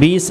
20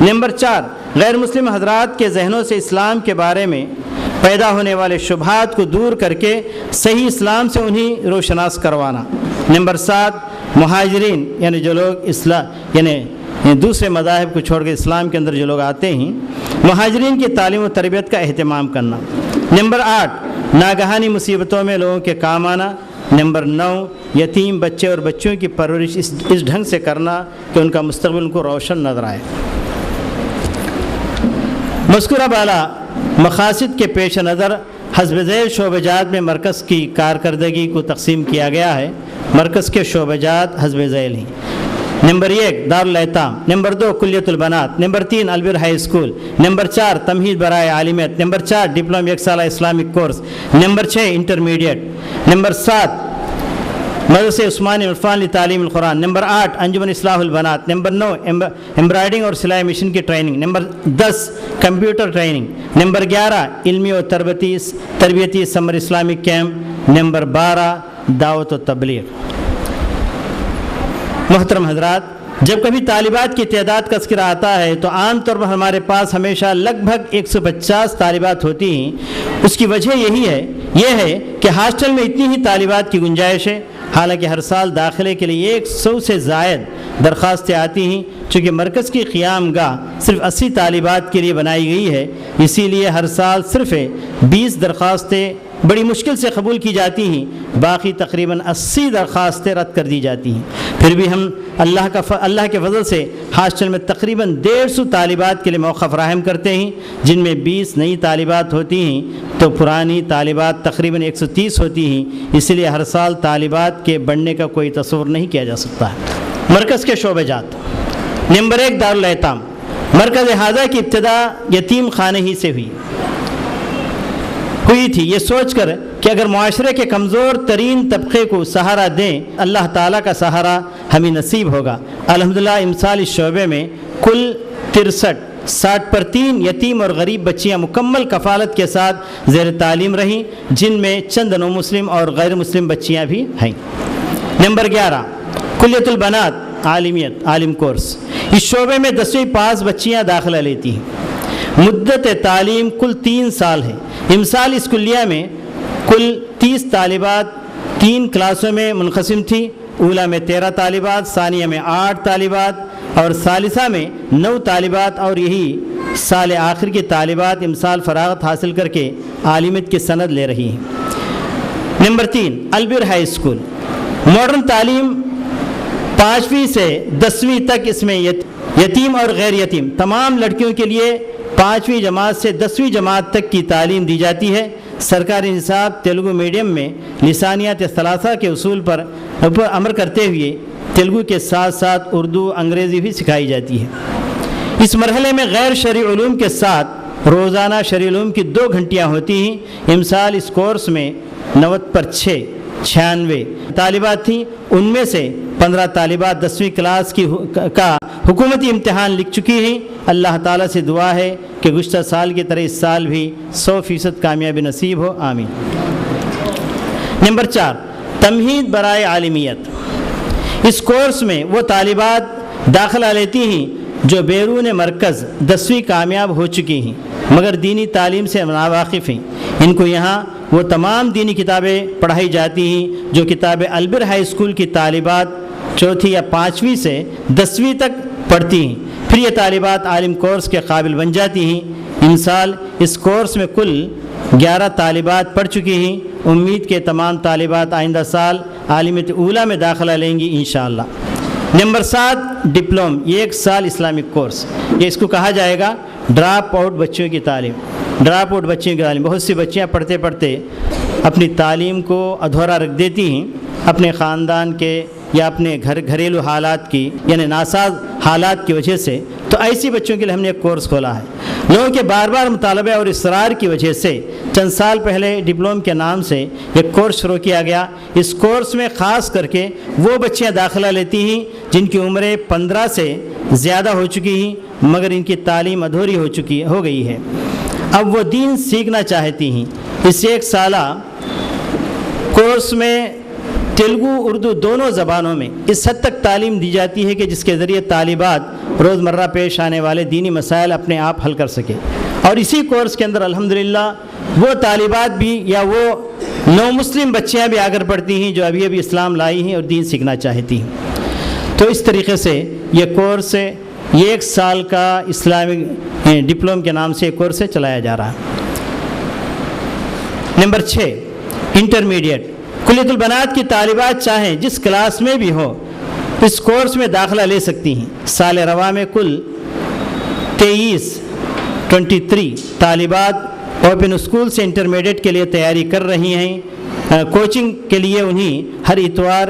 number 4، غیر مسلم حضرات کے ذہنوں سے اسلام کے بارے میں پیدا ہونے والے شبہات کو دور کر کے صحیح اسلام سے انہیں روشناس کروانا۔ نمبر 7، مہاجرین یعنی جو لوگ یعنی دوسرے مذاہب کو چھوڑ کے اسلام کے اندر جو لوگ آتے ہیں، مہاجرین کی تعلیم و تربیت کا اہتمام کرنا۔ نمبر 8، ناگہانی مصیبتوں میں لوگوں کے کام آنا۔ نمبر 9، یتیم بچے اور بچوں کی پرورش اس ڈھنگ سے کرنا کہ ان کا مستقبل ان کو روشن نظر آئے۔ مذکورہ بالا مقاصد کے پیش نظر حسب ذیل شعبہ جات میں مرکز کی کارکردگی کو تقسیم کیا گیا ہے۔ مرکز کے شعبہ جات حسب ذیل ہیں۔ نمبر 1، دارالایتام۔ نمبر 2، کلیۃ البنات۔ نمبر 3، البر ہائی اسکول۔ نمبر 4، تمہید برائے عالمیت۔ نمبر 4، ڈپلوم 1 سالہ Islamic course. Number 6، intermediate. Number 7، مدرسہ عثمانی عرفان لتعلیم القرآن۔ نمبر 8، انجمن اصلاح البنات۔ نمبر 9، امبرائڈنگ اور سلائی مشین کی training. Number 10، computer training. Number 11، علمی اور تربیتی سمر اسلامک کیمپ۔ نمبر 12، دعوت و تبلیغ۔ محترم حضرات، جب کبھی طالبات کی تعداد کا ذکر آتا ہے تو عام طور پر ہمارے پاس ہمیشہ لگ بھگ 150 طالبات ہوتی ہیں۔ اس کی وجہ یہ ہے کہ ہاسٹل میں اتنی ہی طالبات کی گنجائش ہے، حالانکہ ہر سال داخلے کے لیے 100 سے زائد درخواستیں آتی ہیں۔ چونکہ مرکز کی قیام گاہ صرف 80 طالبات کے لیے بنائی گئی ہے، اسی لیے ہر سال صرف 20 درخواستیں بڑی مشکل سے قبول کی جاتی ہیں، باقی تقریباً 80 درخواستیں رد کر دی جاتی ہیں۔ پھر بھی ہم اللہ کے فضل سے ہاسٹل میں تقریباً 150 طالبات کے لیے موقع فراہم کرتے ہیں، جن میں 20 نئی طالبات ہوتی ہیں تو پرانی طالبات تقریباً 130 ہوتی ہیں۔ اس لیے ہر سال طالبات کے بڑھنے کا کوئی تصور نہیں کیا جا سکتا ہے۔ مرکز کے شعبہ جات۔ نمبر 1، دارالایتام۔ مرکز احاطہ کی ابتدا یتیم خانے ہی سے ہوئی تھی، یہ سوچ کر کہ اگر معاشرے کے کمزور ترین طبقے کو سہارا دیں، اللہ تعالیٰ کا سہارا ہمیں نصیب ہوگا۔ الحمدللہ امسال اس شعبے میں کل 63 60/3 یتیم اور غریب بچیاں مکمل کفالت کے ساتھ زیر تعلیم رہیں، جن میں چند نو مسلم اور غیر مسلم بچیاں بھی ہیں۔ نمبر 11، کلیۃ البنات عالمیت عالم کورس۔ اس شعبے میں 10ویں پاس بچیاں داخلہ لیتی ہیں۔ مدت تعلیم کل 3 سال ہے۔ امسال اس کلیہ میں کل 30 طالبات 3 کلاسوں میں منقسم تھی۔ اولا میں 13 طالبات، ثانیہ میں 8 طالبات اور ثالثہ میں 9 طالبات، اور یہی سال آخر کی طالبات امسال فراغت حاصل کر کے عالمیت کی سند لے رہی ہیں۔ نمبر 3، البر ہائی اسکول۔ ماڈرن تعلیم 5ویں سے 10ویں تک، اس میں یتیم اور غیر یتیم تمام لڑکیوں کے لیے 5ویں جماعت سے 10ویں جماعت تک کی تعلیم دی جاتی ہے۔ سرکاری نصاب تیلگو میڈیم میں لسانیات ثلاثہ کے اصول پر عمل کرتے ہوئے تیلگو کے ساتھ ساتھ اردو انگریزی بھی سکھائی جاتی ہے۔ اس مرحلے میں غیر شرعی علوم کے ساتھ روزانہ شرعی علوم کی 2 گھنٹیاں ہوتی ہیں۔ امسال اس کورس میں 90/6 96 طالبات تھیں، ان میں سے 15 طالبات 10ویں کلاس کا حکومتی امتحان لکھ چکی ہیں۔ اللہ تعالیٰ سے دعا ہے کہ گزشتہ سال کی طرح اس سال بھی 100% کامیابی نصیب ہو، آمین۔ نمبر 4، تمہید برائے عالمیت۔ اس کورس میں وہ طالبات داخلہ لیتی ہیں جو بیرون مرکز 10ویں کامیاب ہو چکی ہیں مگر دینی تعلیم سے ناواقف ہیں۔ ان کو یہاں وہ تمام دینی کتابیں پڑھائی جاتی ہیں جو کتابیں البر ہائی اسکول کی طالبات 4 یا 5ویں سے 10ویں تک پڑھتی ہیں۔ پھر یہ طالبات عالم کورس کے قابل بن جاتی ہیں۔ امسال اس کورس میں کل 11 طالبات پڑھ چکی ہیں۔ امید کے تمام طالبات آئندہ سال عالمیت اولا میں داخلہ لیں گی انشاءاللہ۔ نمبر 7، ڈپلوم 1 سال اسلامک کورس۔ یہ اس کو کہا جائے گا ڈراپ آؤٹ بچوں کی تعلیم۔ ڈراپ آؤٹ بچوں کی تعلیم، بہت سی بچیاں پڑھتے پڑھتے اپنی تعلیم کو ادھورا رکھ دیتی ہیں، اپنے خاندان کے یا اپنے گھریلو حالات کی یعنی ناساز حالات کی وجہ سے۔ تو ایسی بچوں کے لیے ہم نے ایک کورس کھولا ہے۔ لوگوں کے بار بار مطالبہ اور اصرار کی وجہ سے چند سال پہلے ڈپلوم کے نام سے ایک کورس شروع کیا گیا۔ اس کورس میں خاص کر کے وہ بچیاں داخلہ لیتی ہیں جن کی عمریں 15 سے زیادہ ہو چکی ہیں مگر ان کی تعلیم ادھوری ہو گئی ہے، اب وہ دین سیکھنا چاہتی ہیں۔ اس 1 سالہ کورس میں تیلگو اردو دونوں زبانوں میں اس حد تک تعلیم دی جاتی ہے کہ جس کے ذریعے طالبات روزمرہ پیش آنے والے دینی مسائل اپنے آپ حل کر سکے. اور اسی کورس کے اندر الحمدللہ وہ طالبات بھی یا وہ نو مسلم بچیاں بھی آگر پڑتی ہیں جو ابھی ابھی اسلام لائی ہیں اور دین سیکھنا چاہتی ہیں. تو اس طریقے سے یہ کورس یہ 1 سال کا اسلامک ڈپلوم کے نام سے یہ کورس چلایا جا رہا ہے. Number 6 intermediate. کلیۃ البنات کی طالبات چاہیں جس کلاس میں بھی ہو اس کورس میں داخلہ لے سکتی ہیں. سال رواں میں کل 23 طالبات اوپن اسکول سے انٹرمیڈیٹ کے لیے تیاری کر رہی ہیں. کوچنگ کے لیے انہیں ہر اتوار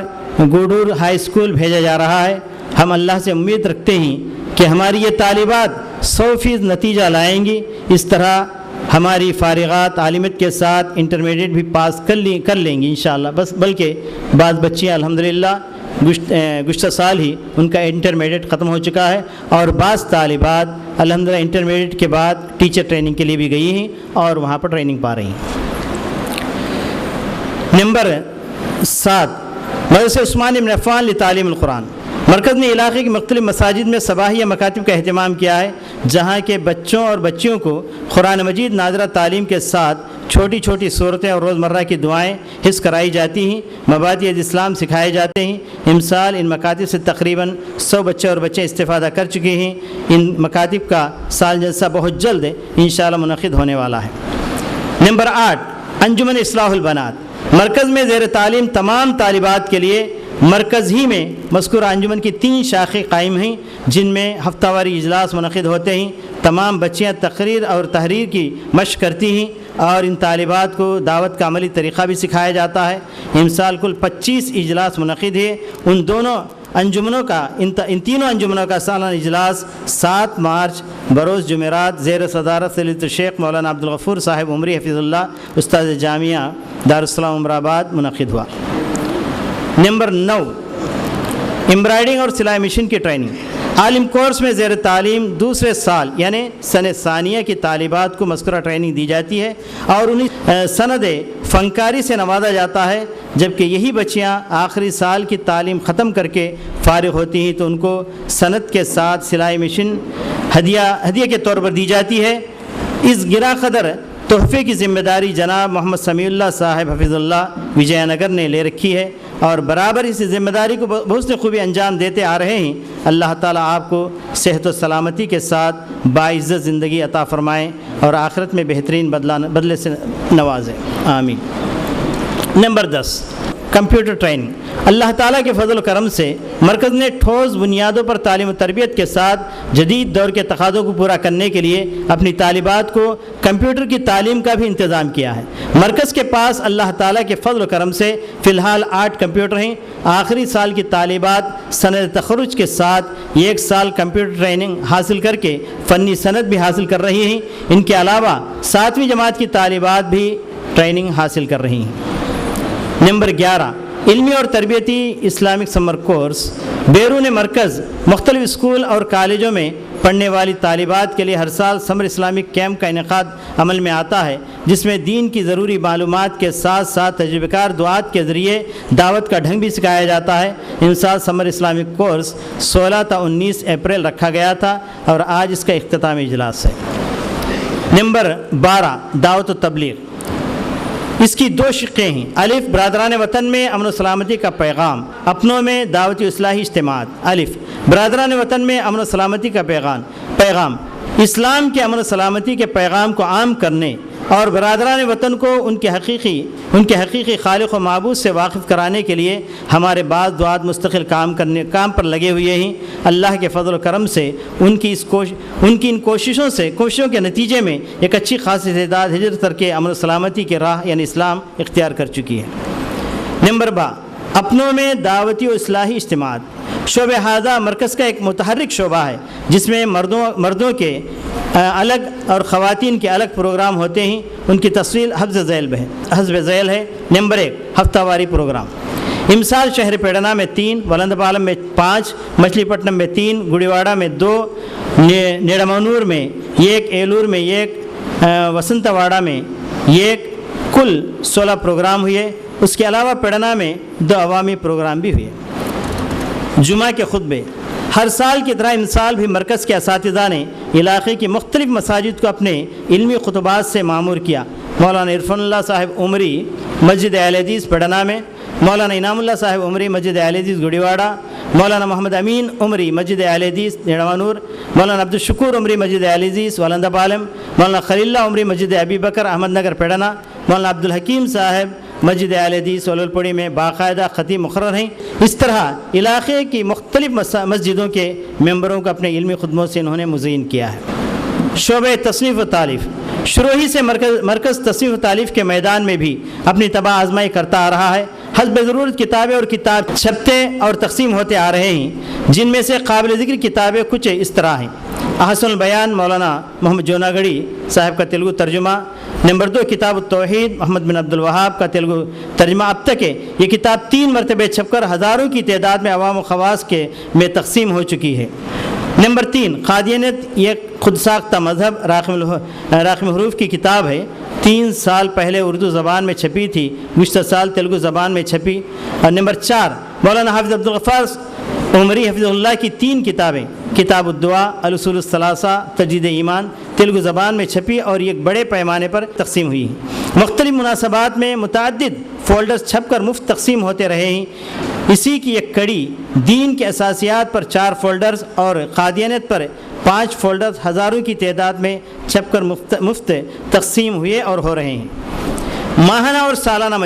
گوڈور ہائی اسکول بھیجا جا رہا ہے. ہم اللہ سے امید رکھتے ہیں کہ ہماری یہ طالبات 100% نتیجہ لائیں گی. اس طرح ہماری فارغات عالمیت کے ساتھ انٹرمیڈیٹ بھی پاس کر لیں گی انشاءاللہ. بلکہ بعض بچیاں الحمدللہ گزشتہ سال ہی ان کا انٹرمیڈیٹ ختم ہو چکا ہے اور بعض طالبات الحمدللہ انٹرمیڈیٹ کے بعد ٹیچر ٹریننگ کے لیے بھی گئی ہیں اور وہاں پر ٹریننگ پا رہی ہیں. نمبر 7 مدرسہ عثمان بن عفان لتعلیم القرآن. مرکز نے علاقے کی مختلف مساجد میں صباحیہ مکاتب کا اہتمام کیا ہے جہاں کے بچوں اور بچیوں کو قرآن مجید ناظرہ تعلیم کے ساتھ چھوٹی چھوٹی صورتیں اور روزمرہ کی دعائیں حفظ کرائی جاتی ہیں. مبادئ اسلام سکھائے جاتے ہیں. امسال ان مکاتب سے تقریباً 100 بچے اور بچے استفادہ کر چکے ہیں. ان مکاتب کا سال جلسہ بہت جلد انشاءاللہ منعقد ہونے والا ہے. نمبر 8 انجمن اصلاح البنات. مرکز میں زیر تعلیم تمام طالبات کے لیے مرکز ہی میں مذکورہ انجمن کی 3 شاخیں قائم ہیں جن میں ہفتہ واری اجلاس منعقد ہوتے ہیں. تمام بچیاں تقریر اور تحریر کی مشق کرتی ہیں اور ان طالبات کو دعوت کا عملی طریقہ بھی سکھایا جاتا ہے. امسال کل 25 اجلاس منعقد ہے. ان تینوں انجمنوں کا سالانہ اجلاس 7 مارچ بروز جمعرات زیر صدارت فضیلت الشیخ مولانا عبدالغفور صاحب عمری حفظ اللہ استاد جامعہ دارالسلام عمر آباد منعقد ہوا. نمبر 9 امبرائڈنگ اور سلائی مشین کی ٹریننگ. عالم کورس میں زیر تعلیم دوسرے سال یعنی سنہ ثانیہ کی طالبات کو مذکورہ ٹریننگ دی جاتی ہے اور انہیں سند فنکاری سے نوازا جاتا ہے. جبکہ یہی بچیاں آخری سال کی تعلیم ختم کر کے فارغ ہوتی ہیں تو ان کو سند کے ساتھ سلائی مشین ہدیہ کے طور پر دی جاتی ہے. اس گرا قدر تحفے کی ذمہ داری جناب محمد سمیع اللہ صاحب حفظ اللہ وجے نگر نے لے رکھی ہے اور برابر اس ذمہ داری کو بہت سی خوبی انجام دیتے آ رہے ہیں. اللہ تعالیٰ آپ کو صحت و سلامتی کے ساتھ باعزت زندگی عطا فرمائے اور آخرت میں بہترین بدلے سے نوازے. آمین. Number 10 computer training. اللہ تعالیٰ کے فضل و کرم سے مرکز نے ٹھوس بنیادوں پر تعلیم و تربیت کے ساتھ جدید دور کے تقاضوں کو پورا کرنے کے لیے اپنی طالبات کو کمپیوٹر کی تعلیم کا بھی انتظام کیا ہے. مرکز کے پاس اللہ تعالیٰ کے فضل و کرم سے فی الحال 8 کمپیوٹر ہیں. آخری سال کی طالبات سند تخرج کے ساتھ 1 سال کمپیوٹر ٹریننگ حاصل کر کے فنی سند بھی حاصل کر رہی ہیں. ان کے علاوہ 7ویں جماعت کی طالبات بھی ٹریننگ حاصل کر رہی ہیں. نمبر 11 علمی اور تربیتی اسلامک سمر کورس. بیرون مرکز مختلف اسکول اور کالجوں میں پڑھنے والی طالبات کے لیے ہر سال سمر اسلامک کیمپ کا انعقاد عمل میں آتا ہے جس میں دین کی ضروری معلومات کے ساتھ ساتھ تجربہ کار دعات کے ذریعے دعوت کا ڈھنگ بھی سکھایا جاتا ہے. ان سال سمر اسلامک کورس 16 تا 19 اپریل رکھا گیا تھا اور آج اس کا اختتامی اجلاس ہے. نمبر 12 دعوت و تبلیغ. اس کی 2 شقیں ہیں. الف برادران وطن میں امن و سلامتی کا پیغام. اپنوں میں دعوتی اصلاحی اجتماعات. الف برادران وطن میں امن و سلامتی کا پیغام اسلام کے امن و سلامتی کے پیغام کو عام کرنے اور برادران وطن کو ان کے حقیقی خالق و معبود سے واقف کرانے کے لیے ہمارے بعض دعات مستقل کام پر لگے ہوئے ہیں. اللہ کے فضل و کرم سے ان کی ان کوششوں کے نتیجے میں ایک اچھی خاصی تعداد ہجرت کر کے امن و سلامتی کی راہ یعنی اسلام اختیار کر چکی ہے. نمبر 12 اپنوں میں دعوتی و اصلاحی اجتماعات. شعبہ ہذا مرکز کا ایک متحرک شعبہ ہے جس میں مردوں کے الگ اور خواتین کے الگ پروگرام ہوتے ہیں. ان کی تفصیل حسب ذیل ہے. نمبر 1 ہفتہ واری پروگرام. امسال شہر پیڑنا میں 3, ولند پالم میں 5, مچھلی پٹنم میں 3, گڑیواڑہ میں 2, نیڑمنور میں 1, ایلور میں 1, وسنتواڑہ میں 1, کل 16 پروگرام ہوئے. اس کے علاوہ پڑھنا میں 2 عوامی پروگرام بھی ہوئے۔ جمعہ کے خطبے، ہر سال کی طرح ان سال بھی مرکز کے اساتذہ نے علاقے کی مختلف مساجد کو اپنے علمی خطبات سے معمور کیا۔ مولانا عرفان اللہ صاحب عمری مسجد اہل حدیث پڑھنا میں، مولانا انعام اللہ صاحب عمری مسجد اہل حدیث گڑیواڑہ، مولانا محمد امین عمری مسجد اہل حدیث نیڑوانور، مولانا عبدالشکور عمری مسجد اہل حدیث ولندہ پالم، مولانا خلیل اللہ عمری مسجد ابی بکر احمد نگر پیڑنا، مولانا عبدالحکیم صاحب مسجد اہل حدیث ولولپوڑی میں باقاعدہ خطیب مقرر ہیں۔ اس طرح علاقے کی مختلف مسجدوں کے ممبروں کو اپنے علمی خدموں سے انہوں نے مزین کیا ہے۔ شعبہ تصنیف و تالیف، شروع ہی سے مرکز تصنیف و تالیف کے میدان میں بھی اپنی تباہ آزمائی کرتا آ رہا ہے۔ حسب ضرورت کتابیں اور کتاب چھپتے اور تقسیم ہوتے آ رہے ہیں، جن میں سے قابل ذکر کتابیں کچھ اس طرح ہیں: احسن البیان مولانا محمد جوناگڑی صاحب کا تیلگو ترجمہ، نمبر 2 کتاب التوحید محمد بن عبد الوہاب کا تیلگو ترجمہ۔ اب تک یہ کتاب 3 مرتبہ چھپ کر ہزاروں کی تعداد میں عوام و خواص میں تقسیم ہو چکی ہے۔ نمبر 3 قادیانیت یہ خود ساختہ مذہب، راقم حروف کی کتاب ہے، 3 سال پہلے اردو زبان میں چھپی تھی، گزشتہ سال تیلگو زبان میں چھپی۔ اور نمبر 4 مولانا حافظ عبدالغفار عمری حفظ اللہ کی 3 کتابیں، کتاب الدعا، الاصول الثلاثہ، تجدید ایمان، تیلگو زبان میں چھپی اور یہ بڑے پیمانے پر تقسیم ہوئی ہیں۔ مختلف مناسبات میں متعدد فولڈرز چھپ کر مفت تقسیم ہوتے رہے ہیں۔ اسی کی ایک کڑی دین کے اساسیات پر 4 فولڈرز اور قادیانیت پر 5 فولڈرز ہزاروں کی تعداد میں چھپ کر مفت تقسیم ہوئے اور ہو رہے ہیں۔ ماہانہ اور سالانہ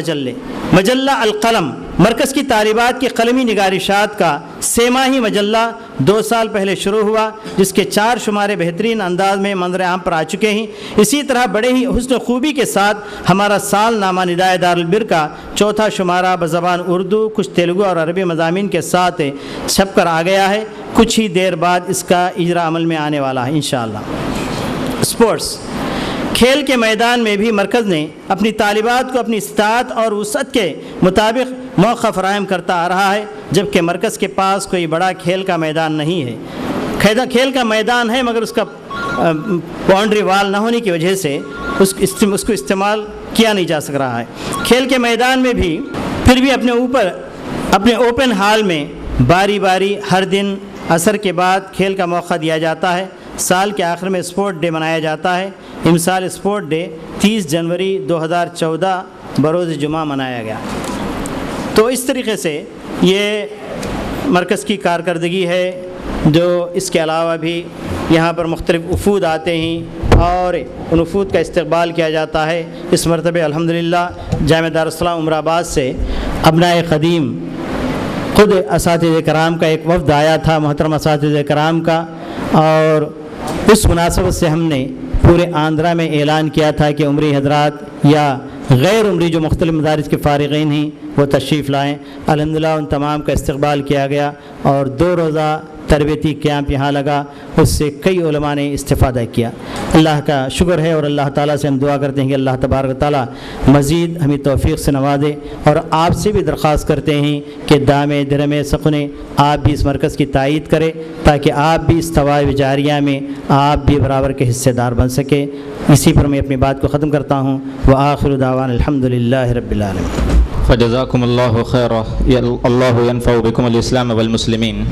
مجلہ القلم مرکز کی طالبات کی قلمی نگارشات کا 6 ماہی مجلہ 2 سال پہلے شروع ہوا، جس کے 4 شمارے بہترین انداز میں منظر عام پر آ چکے ہیں۔ اسی طرح بڑے ہی حسن خوبی کے ساتھ ہمارا سال نامہ ندائے دارالبر کا 4تھا شمارہ بزبان اردو، کچھ تیلگو اور عربی مضامین کے ساتھ چھپ کر آ گیا ہے۔ کچھ ہی دیر بعد اس کا اجرا عمل میں آنے والا ہے انشاءاللہ۔ اسپورٹس، کھیل کے میدان میں بھی مرکز نے اپنی طالبات کو اپنی استطاعت اور وسعت کے مطابق موقع فراہم کرتا آ رہا ہے، جبکہ مرکز کے پاس کوئی بڑا کھیل کا میدان نہیں ہے۔ کھیل کا میدان ہے مگر اس کا باؤنڈری وال نہ ہونے کی وجہ سے اس کو استعمال کیا نہیں جا سک رہا ہے۔ کھیل کے میدان میں بھی پھر بھی اپنے اوپن ہال میں باری باری ہر دن عصر کے بعد کھیل کا موقع دیا جاتا ہے۔ سال کے آخر میں اسپورٹ ڈے منایا جاتا ہے۔ امسال اسپورٹ ڈے 30 جنوری 2014 بروز جمعہ منایا گیا۔ تو اس طریقے سے یہ مرکز کی کارکردگی ہے، جو اس کے علاوہ بھی یہاں پر مختلف وفود آتے ہیں اور ان وفود کا استقبال کیا جاتا ہے۔ اس مرتبہ الحمدللہ جامعہ دارالسلام عمر آباد سے ابنائے قدیم خود اساتذہ کرام کا ایک وفد آیا تھا، محترم اساتذہ کرام کا، اور اس مناسبت سے ہم نے پورے آندھرا میں اعلان کیا تھا کہ عمری حضرات یا غیر عمری جو مختلف مدارس کے فارغین ہیں وہ تشریف لائیں۔ الحمدللہ ان تمام کا استقبال کیا گیا اور 2 روزہ تربیتی کیمپ یہاں لگا، اس سے کئی علماء نے استفادہ کیا۔ اللہ کا شکر ہے اور اللہ تعالیٰ سے ہم دعا کرتے ہیں کہ اللہ تبارک و تعالیٰ مزید ہمیں توفیق سے نوازے، اور آپ سے بھی درخواست کرتے ہیں کہ دامے درمے سخنے آپ بھی اس مرکز کی تائید کرے، تاکہ آپ بھی اس ثواب جاریہ میں آپ بھی برابر کے حصے دار بن سکے۔ اسی پر میں اپنی بات کو ختم کرتا ہوں۔ وآخر دعوانا الحمدللہ رب العالمین۔ فجزاکم اللہ خیرا، اللہ ینفع بکم الاسلام والمسلمین۔